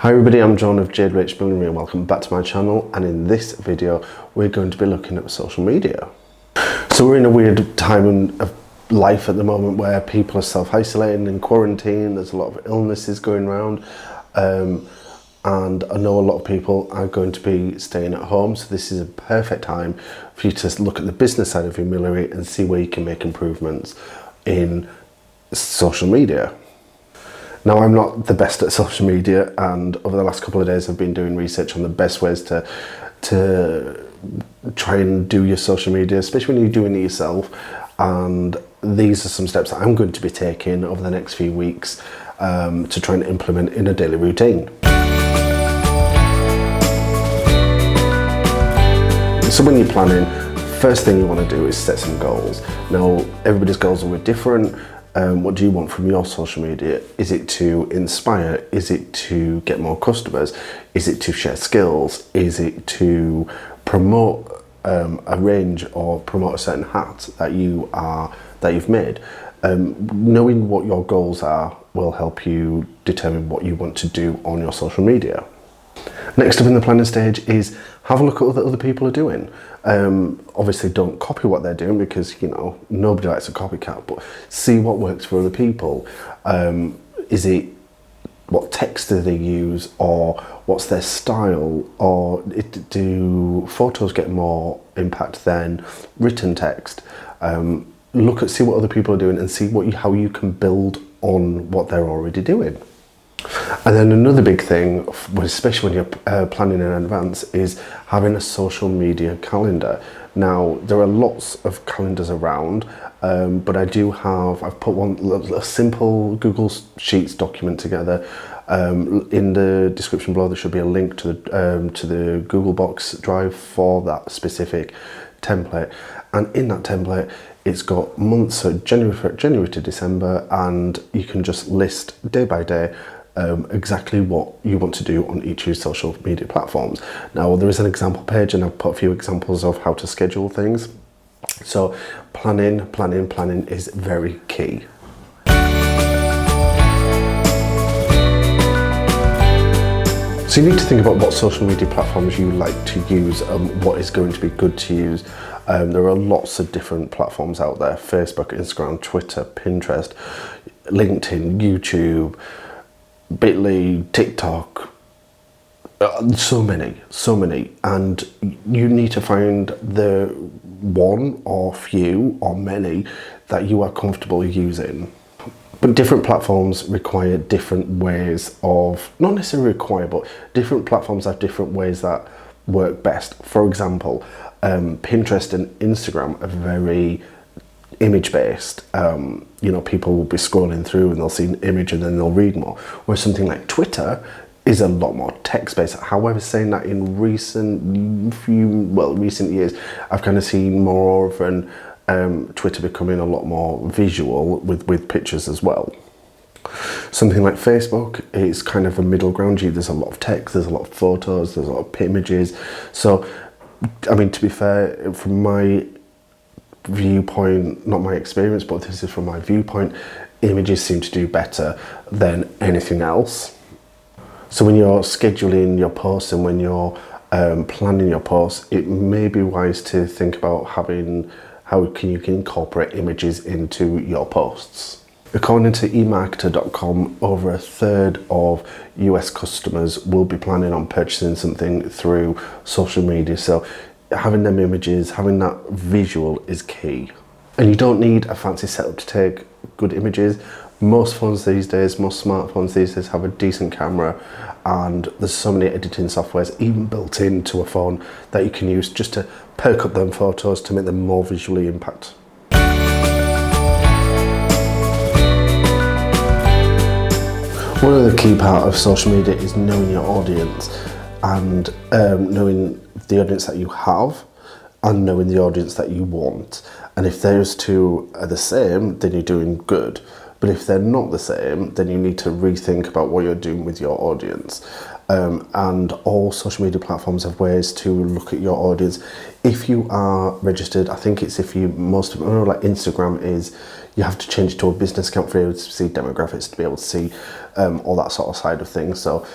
Hi everybody, I'm John of Millinery and welcome back to my channel, and in this video we're going to be looking at social media. So we're in a weird time of life at the moment where people are self-isolating and quarantine. There's a lot of illnesses going around, and I know a lot of people are going to be staying at home, so this is a perfect time for you to look at the business side of your millinery and see where you can make improvements in social media. Now, I'm not the best at social media, and over the last couple of days I've been doing research on the best ways to try and do your social media, especially when you're doing it yourself. And these are some steps that I'm going to be taking over the next few weeks to try and implement in a daily routine. So when you're planning, first thing you want to do is set some goals. Now, everybody's goals are different. What do you want from your social media? Is it to inspire? Is it to get more customers? Is it to share skills? Is it to promote a range or promote a certain hat that you've made? Knowing what your goals are will help you determine what you want to do on your social media. Next up in the planning stage is have a look at what other people are doing. Obviously don't copy what they're doing, because nobody likes a copycat, but see what works for other people. Is it what text do they use, or what's their style, or do photos get more impact than written text? See what other people are doing and see how you can build on what they're already doing. And then another big thing, especially when you're planning in advance, is having a social media calendar. Now, there are lots of calendars around, but I've put a simple Google Sheets document together. In the description below there should be a link to the Google Box drive for that specific template. And in that template, it's got months, so January to December, and you can just list day by day exactly what you want to do on each of your social media platforms. Now, there is an example page, and I've put a few examples of how to schedule things. So planning is very key. So you need to think about what social media platforms you like to use and what is going to be good to use. There are lots of different platforms out there: Facebook, Instagram, Twitter, Pinterest, LinkedIn, YouTube, Bitly, TikTok, so many, and you need to find the one or few or many that you are comfortable using. But different platforms require different ways of, not necessarily require, but different platforms have different ways that work best. For example, Pinterest and Instagram are very image-based. People will be scrolling through and they'll see an image and then they'll read more. Whereas something like Twitter is a lot more text-based. However, saying that in recent years, I've kind of seen more of Twitter becoming a lot more visual with pictures as well. Something like Facebook is kind of a middle ground. There's a lot of text, there's a lot of photos, there's a lot of images. So, I mean, to be fair, from my viewpoint, not my experience, but this is from my viewpoint, images seem to do better than anything else. So when you're scheduling your posts and when you're planning your posts, it may be wise to think about how you can incorporate images into your posts. According to eMarketer.com, over a third of US customers will be planning on purchasing something through social media. So having them images, having that visual is key. And you don't need a fancy setup to take good images. Most phones these days, most smartphones these days have a decent camera, and there's so many editing softwares even built into a phone that you can use just to perk up them photos to make them more visually impact. One other key part of social media is knowing your audience, and knowing the audience that you have and knowing the audience that you want. And if those two are the same, then you're doing good. But if they're not the same, then you need to rethink about what you're doing with your audience. And all social media platforms have ways to look at your audience. If you are registered, I think it's like Instagram is, you have to change to a business account for you to see demographics, to be able to see all that sort of side of things. So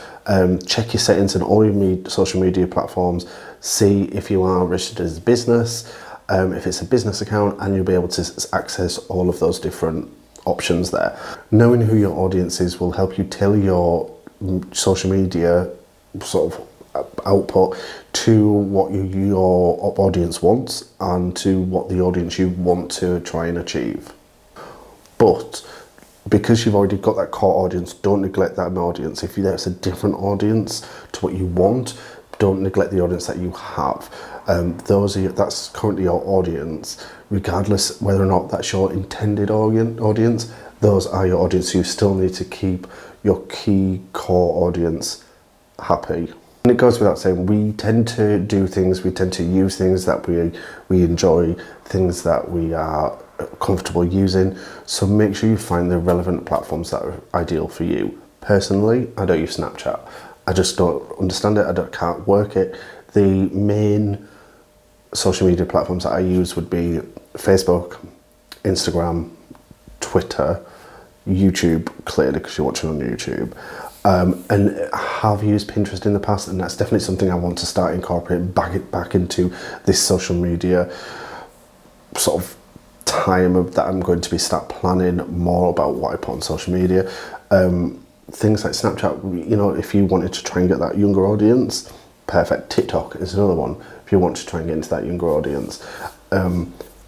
Check your settings in all your social media platforms. See if you are registered as a business, if it's a business account, and you'll be able to access all of those different options there. Knowing who your audience is will help you tailor your social media sort of output to what your audience wants and to what the audience you want to try and achieve. But because you've already got that core audience, don't neglect that audience. If there's a different audience to what you want, don't neglect the audience that you have. That's currently your audience, regardless whether or not that's your intended audience. Those are your audience. You still need to keep your key core audience happy. And it goes without saying, we tend to do things, we tend to use things that we enjoy, things that we are comfortable using. So make sure you find the relevant platforms that are ideal for you. Personally, I don't use Snapchat. I just don't understand it. Can't work it. The main social media platforms that I use would be Facebook, Instagram, Twitter, YouTube, clearly because you're watching on YouTube. And I have used Pinterest in the past, and that's definitely something I want to start incorporating back into this social media sort of time that I'm going to be start planning more about what I put on social media. Things like Snapchat, you know, if you wanted to try and get that younger audience, perfect. TikTok is another one if you want to try and get into that younger audience.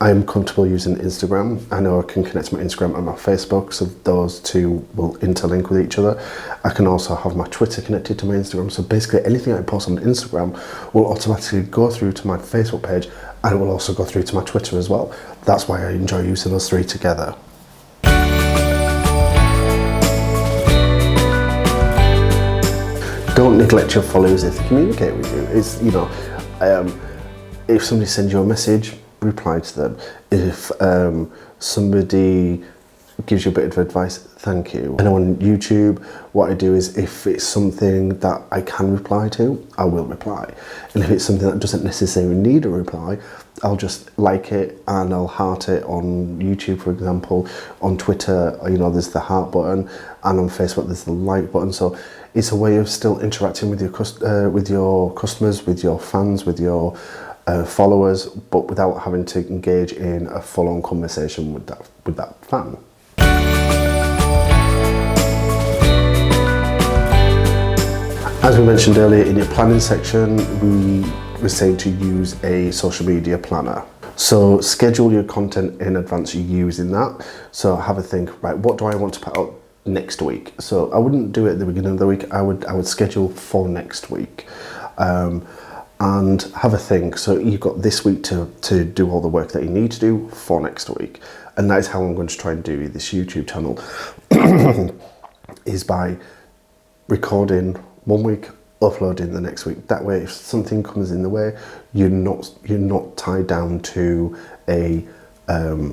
I'm comfortable using Instagram. I know I can connect my Instagram and my Facebook, so those two will interlink with each other. I can also have my Twitter connected to my Instagram, so basically anything I post on Instagram will automatically go through to my Facebook page, and it will also go through to my Twitter as well. That's why I enjoy using those three together. Don't neglect your followers if they communicate with you. It's, you know, if somebody sends you a message, reply to them. If somebody gives you a bit of advice, thank you. And on YouTube, what I do is if it's something that I can reply to, I will reply. And if it's something that doesn't necessarily need a reply, I'll just like it and I'll heart it on YouTube, for example. On Twitter, you know, there's the heart button, and on Facebook, there's the like button. So it's a way of still interacting with your customers, with your fans, with your followers, but without having to engage in a full-on conversation with that fan. As we mentioned earlier, in your planning section, we were saying to use a social media planner. So schedule your content in advance using that. So have a think, right, what do I want to put out next week? So I wouldn't do it at the beginning of the week. I would schedule for next week. And have a think. So you've got this week to do all the work that you need to do for next week. And that is how I'm going to try and do this YouTube channel, is by recording one week, uploading the next week. That way, if something comes in the way, you're not tied down to a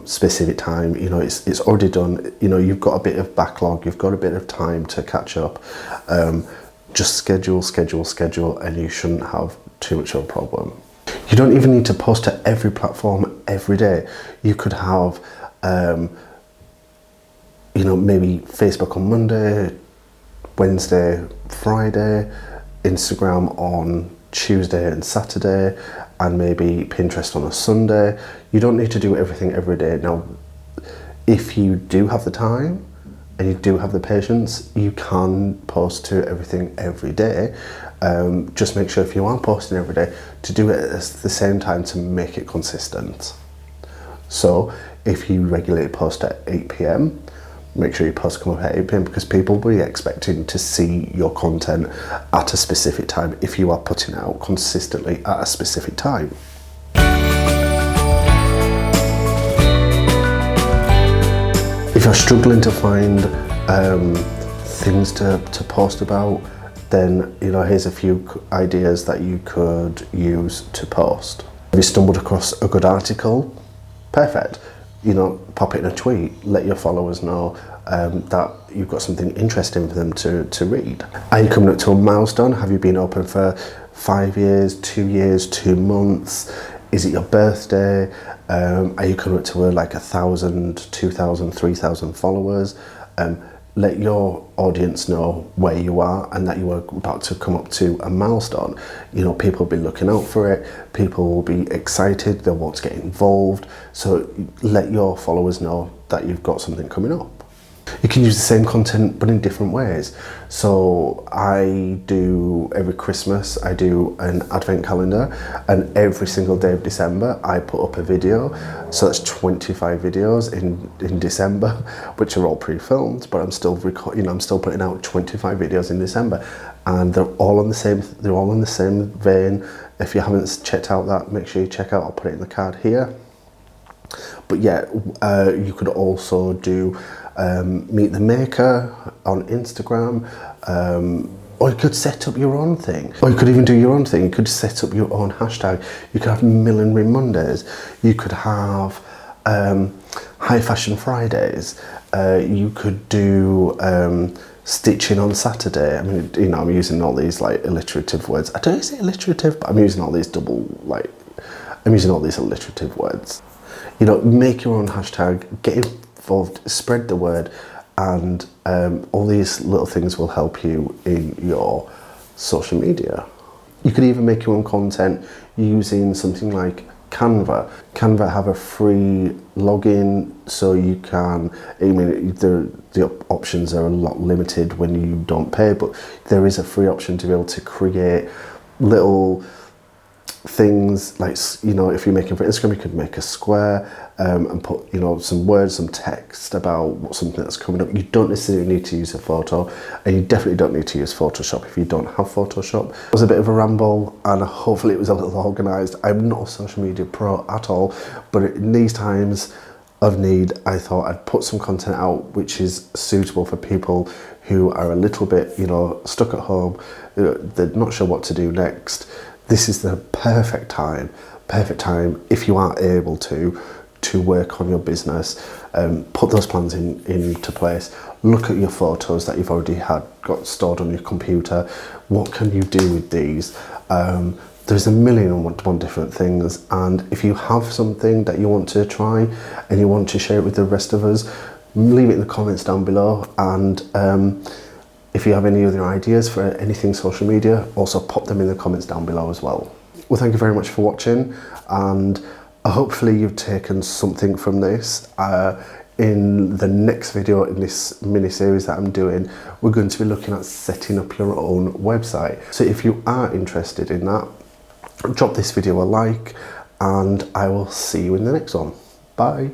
specific time. You know, it's already done. You know, you've got a bit of backlog, you've got a bit of time to catch up. Just schedule, and you shouldn't have too much of a problem. You don't even need to post to every platform every day. You could have, you know, maybe Facebook on Monday, Wednesday, Friday, Instagram on Tuesday and Saturday, and maybe Pinterest on a Sunday. You don't need to do everything every day. Now, if you do have the time and you do have the patience, you can post to everything every day. Just make sure if you are posting every day to do it at the same time to make it consistent. So if you regularly post at 8 p.m, make sure your posts come up at 8 p.m, because people will be expecting to see your content at a specific time if you are putting it out consistently at a specific time. If you're struggling to find things to post about, then, you know, here's a few ideas that you could use to post. Have you stumbled across a good article? Perfect. You know, pop it in a tweet, let your followers know that you've got something interesting for them to read. Are you coming up to a milestone? Have you been open for 5 years, 2 years, 2 months? Is it your birthday? Are you coming up to like 1,000, 2,000, 3,000 followers? let your audience know where you are and that you are about to come up to a milestone. You know, people will be looking out for it, people will be excited, they'll want to get involved. So let your followers know that you've got something coming up. You can use the same content but in different ways. So I do, every Christmas I do an advent calendar, and every single day of December I put up a video. So that's 25 videos in December, which are all pre-filmed, but I'm still I'm still putting out 25 videos in December, and they're all in the same vein. If you haven't checked out that, make sure you check out, I'll put it in the card here. But yeah, you could also do Meet the Maker on Instagram, or you could set up your own thing, or you could even do your own thing. You could set up your own hashtag. You could have Millinery Mondays, you could have High Fashion Fridays, you could do stitching on Saturday. I mean, you know, I'm using all these like alliterative words. I don't say alliterative, but I'm using all these I'm using all these alliterative words. You know, make your own hashtag, get involved, spread the word, and all these little things will help you in your social media. You could even make your own content using something like Canva. Canva have a free login, so you can, I mean, the options are a lot limited when you don't pay, but there is a free option to be able to create little things like, you know, if you're making for Instagram, you could make a square and put, you know, some words, some text about something that's coming up. You don't necessarily need to use a photo, and you definitely don't need to use Photoshop if you don't have Photoshop. It was a bit of a ramble, and hopefully it was a little organised. I'm not a social media pro at all, but in these times of need, I thought I'd put some content out which is suitable for people who are a little bit, you know, stuck at home, they're not sure what to do next. This is the perfect time if you are able to work on your business, put those plans into place, look at your photos that you've already got stored on your computer. What can you do with these? There's a million and one different things, and if you have something that you want to try and you want to share it with the rest of us, leave it in the comments down below. And if you have any other ideas for anything social media, also pop them in the comments down below as well. Well, thank you very much for watching, and hopefully you've taken something from this. In the next video in this mini series that I'm doing, we're going to be looking at setting up your own website. So if you are interested in that, drop this video a like, and I will see you in the next one. Bye.